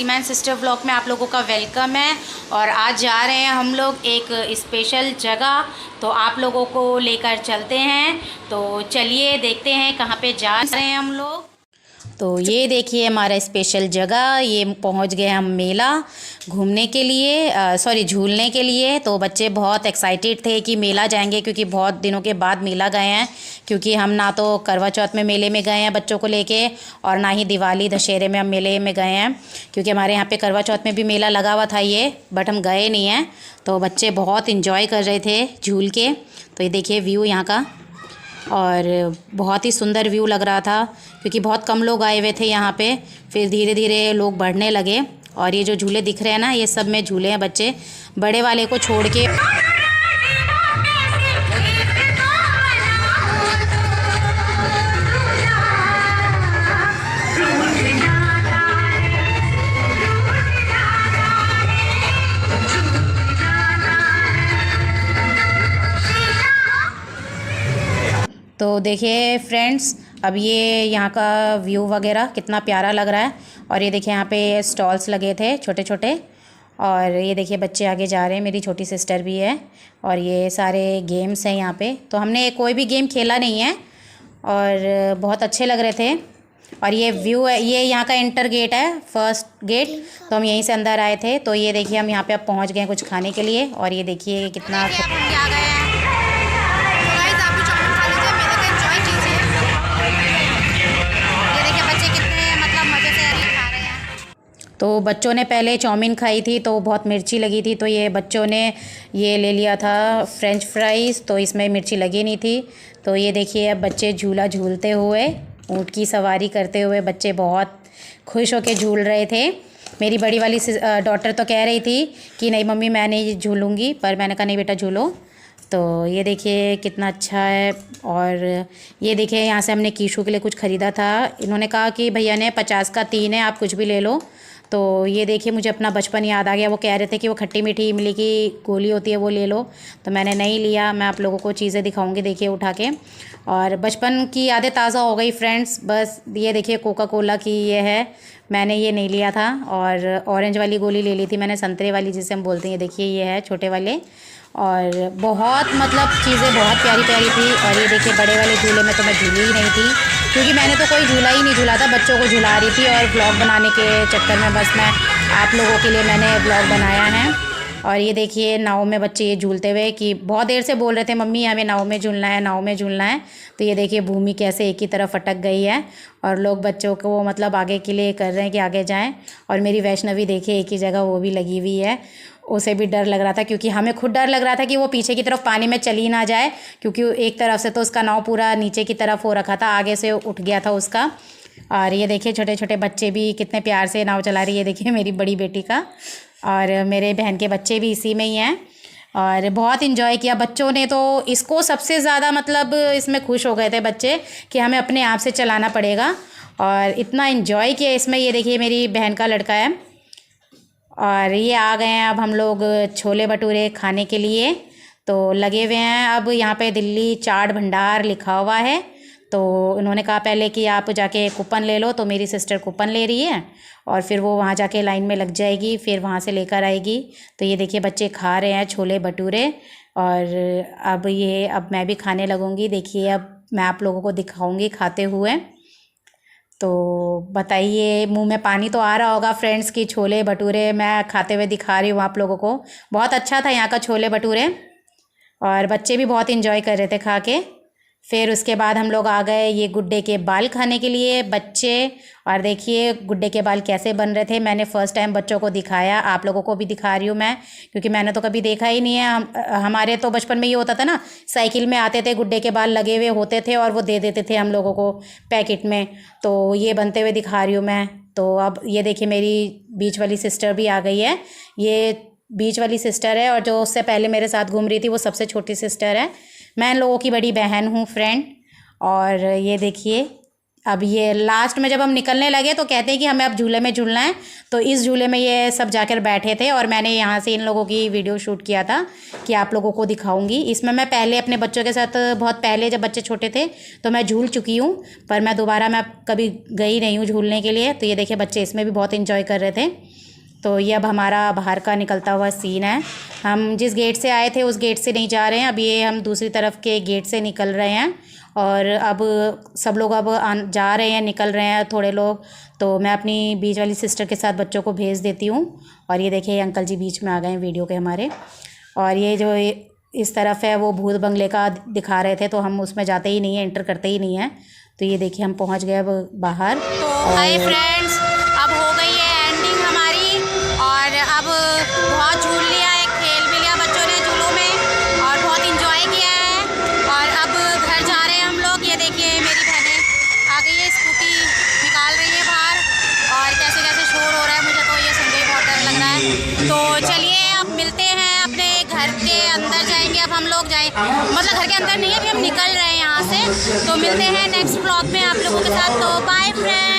Seaman sister vlog में आप लोगों का वेलकम है। और आज जा रहे हैं हम लोग एक स्पेशल जगह, तो आप लोगों को लेकर चलते हैं। तो चलिए देखते हैं कहाँ पे जा रहे हैं हम लोग। तो ये देखिए हमारा स्पेशल जगह, ये पहुंच गए हम मेला घूमने के लिए, सॉरी झूलने के लिए। तो बच्चे बहुत एक्साइटेड थे कि मेला जाएंगे, क्योंकि बहुत दिनों के बाद मेला गए हैं। क्योंकि हम ना तो करवा चौथ में मेले में गए हैं बच्चों को लेके, और ना ही दिवाली दशहरे में हम मेले में गए हैं। क्योंकि हमारे यहाँ पे करवा चौथ में भी मेला लगा हुआ था ये, बट हम गए नहीं हैं। तो बच्चे बहुत इन्जॉय कर रहे थे झूल के। तो ये देखिए व्यू यहाँ का, और बहुत ही सुंदर व्यू लग रहा था, क्योंकि बहुत कम लोग आए हुए थे यहाँ पे। फिर धीरे धीरे लोग बढ़ने लगे, और ये जो झूले दिख रहे हैं ना, ये सब में झूले हैं बच्चे, बड़े वाले को छोड़ के। तो देखिए फ्रेंड्स, अब ये यहाँ का व्यू वगैरह कितना प्यारा लग रहा है। और ये देखिए यहाँ पे स्टॉल्स लगे थे छोटे छोटे, और ये देखिए बच्चे आगे जा रहे हैं, मेरी छोटी सिस्टर भी है। और ये सारे गेम्स हैं यहाँ पे। तो हमने कोई भी गेम खेला नहीं है, और बहुत अच्छे लग रहे थे। और ये व्यू है, ये यहाँ का इंटर गेट है, फर्स्ट गेट। तो हम यहीं से अंदर आए थे। तो ये देखिए हम यहाँ पे अब पहुँच गए हैं कुछ खाने के लिए। और ये देखिए कितना तो बच्चों ने पहले चाउमीन खाई थी तो बहुत मिर्ची लगी थी, तो ये बच्चों ने ये ले लिया था फ्रेंच फ्राइज़, तो इसमें मिर्ची लगी नहीं थी। तो ये देखिए अब बच्चे झूला झूलते हुए, ऊँट की सवारी करते हुए बच्चे बहुत खुश होकर झूल रहे थे। मेरी बड़ी वाली डॉटर तो कह रही थी कि नहीं मम्मी मैं नहीं झूलूँगी, पर मैंने कहा नहीं बेटा झूलो। तो ये देखिए कितना अच्छा है। और ये देखिए यहाँ से हमने कीशु के लिए कुछ ख़रीदा था। इन्होंने कहा कि भैया ने 50 का 3 है, आप कुछ भी ले लो। तो ये देखिए मुझे अपना बचपन याद आ गया। वो कह रहे थे कि वो खट्टी मीठी इमली की गोली होती है वो ले लो, तो मैंने नहीं लिया। मैं आप लोगों को चीज़ें दिखाऊंगी, देखिए उठा के। और बचपन की यादें ताज़ा हो गई फ्रेंड्स। बस ये देखिए कोका कोला की ये है, मैंने ये नहीं लिया था। और ऑरेंज वाली गोली ले ली थी मैंने, संतरे वाली जिसे हम बोलते हैं। ये देखिए ये है छोटे वाले। और बहुत मतलब चीज़ें बहुत प्यारी प्यारी थी। और ये देखिए बड़े वाले झूले में तो मैं झूली ही नहीं थी, क्योंकि मैंने तो कोई झूला ही नहीं झूला था, बच्चों को झुला रही थी। और ब्लॉग बनाने के चक्कर में बस मैं आप लोगों के लिए मैंने ब्लॉग बनाया है। और ये देखिए नाव में बच्चे ये झूलते हुए, कि बहुत देर से बोल रहे थे मम्मी हमें नाव में झूलना है, नाव में झूलना है। तो ये देखिए भूमि कैसे एक ही तरफ अटक गई है, और लोग बच्चों को मतलब आगे के लिए कर रहे हैं कि आगे जाएं। और मेरी वैष्णवी देखिए एक ही जगह वो भी लगी हुई है। उसे भी डर लग रहा था, क्योंकि हमें खुद डर लग रहा था कि वो पीछे की तरफ पानी में चली ना जाए, क्योंकि एक तरफ से तो उसका नाव पूरा नीचे की तरफ हो रखा था, आगे से उठ गया था उसका। और ये देखिए छोटे छोटे बच्चे भी कितने प्यार से नाव चला रही है। देखिए मेरी बड़ी बेटी का, और मेरे बहन के बच्चे भी इसी में ही हैं। और बहुत इन्जॉय किया बच्चों ने। तो इसको सबसे ज़्यादा मतलब इसमें खुश हो गए थे बच्चे कि हमें अपने आप से चलाना पड़ेगा, और इतना इन्जॉय किया इसमें। ये देखिए मेरी बहन का लड़का है। और ये आ गए हैं अब हम लोग छोले भटूरे खाने के लिए। तो लगे हुए हैं अब यहाँ पे दिल्ली चाट भंडार लिखा हुआ है। तो उन्होंने कहा पहले कि आप जाके कूपन ले लो, तो मेरी सिस्टर कूपन ले रही है, और फिर वो वहाँ जाके लाइन में लग जाएगी, फिर वहाँ से लेकर आएगी। तो ये देखिए बच्चे खा रहे हैं छोले भटूरे। और अब मैं भी खाने लगूँगी। देखिए अब मैं आप लोगों को दिखाऊँगी खाते हुए। तो बताइए, मुंह में पानी तो आ रहा होगा फ्रेंड्स की छोले भटूरे मैं खाते हुए दिखा रही हूँ आप लोगों को। बहुत अच्छा था यहाँ का छोले भटूरे, और बच्चे भी बहुत इन्जॉय कर रहे थे खा के। फिर उसके बाद हम लोग आ गए ये गुड्डे के बाल खाने के लिए बच्चे। और देखिए गुड्डे के बाल कैसे बन रहे थे, मैंने फ़र्स्ट टाइम बच्चों को दिखाया, आप लोगों को भी दिखा रही हूँ मैं, क्योंकि मैंने तो कभी देखा ही नहीं है। हमारे तो बचपन में ये होता था ना, साइकिल में आते थे गुड्डे के बाल लगे हुए होते थे, और वो दे देते थे हम लोगों को पैकेट में। तो ये बनते हुए दिखा रही हूँ मैं। तो अब ये देखिए मेरी बीच वाली सिस्टर भी आ गई है। ये बीच वाली सिस्टर है, और जो उससे पहले मेरे साथ घूम रही थी वो सबसे छोटी सिस्टर है। मैं इन लोगों की बड़ी बहन हूँ फ्रेंड। और ये देखिए अब ये लास्ट में जब हम निकलने लगे तो कहते हैं कि हमें अब झूले में झूलना है। तो इस झूले में ये सब जाकर बैठे थे और मैंने यहाँ से इन लोगों की वीडियो शूट किया था कि आप लोगों को दिखाऊंगी। इसमें मैं पहले अपने बच्चों के साथ बहुत पहले जब बच्चे छोटे थे तो मैं झूल चुकी हूँ, पर मैं दोबारा मैं कभी गई नहीं हूँ झूलने के लिए। तो ये देखिए बच्चे इसमें भी बहुत इन्जॉय कर रहे थे। तो ये अब हमारा बाहर का निकलता हुआ सीन है। हम जिस गेट से आए थे उस गेट से नहीं जा रहे हैं, अब ये हम दूसरी तरफ के गेट से निकल रहे हैं और अब सब लोग अब जा रहे हैं, निकल रहे हैं थोड़े लोग। तो मैं अपनी बीच वाली सिस्टर के साथ बच्चों को भेज देती हूँ। और ये देखिए अंकल जी बीच में आ गए हैं वीडियो के हमारे। और ये जो इस तरफ है वो भूत बंगले का दिखा रहे थे, तो हम उसमें जाते ही नहीं हैं, एंटर करते ही नहीं हैं। तो ये देखिए हम पहुँच गए अब बाहर। तो हाय फ्रेंड्स, अब हो गई है एंडिंग हमारी और अब बहुत झूल लिया है, खेल भी लिया बच्चों ने झूलों में और बहुत इंजॉय किया है। और अब घर जा रहे हैं हम लोग। ये देखिए मेरी बहनें आ गई है, स्कूटी निकाल रही है बाहर और कैसे कैसे शोर हो रहा है, मुझे तो ये सुन के बहुत डर लग रहा है। तो चलिए अब मिलते हैं अपने घर के अंदर, जाएंगे अब हम लोग मतलब घर के अंदर नहीं है, अभी हम निकल रहे हैं यहाँ से। तो मिलते हैं नेक्स्ट व्लॉग में आप लोगों के साथ। तो बाय फ्रेंड्स।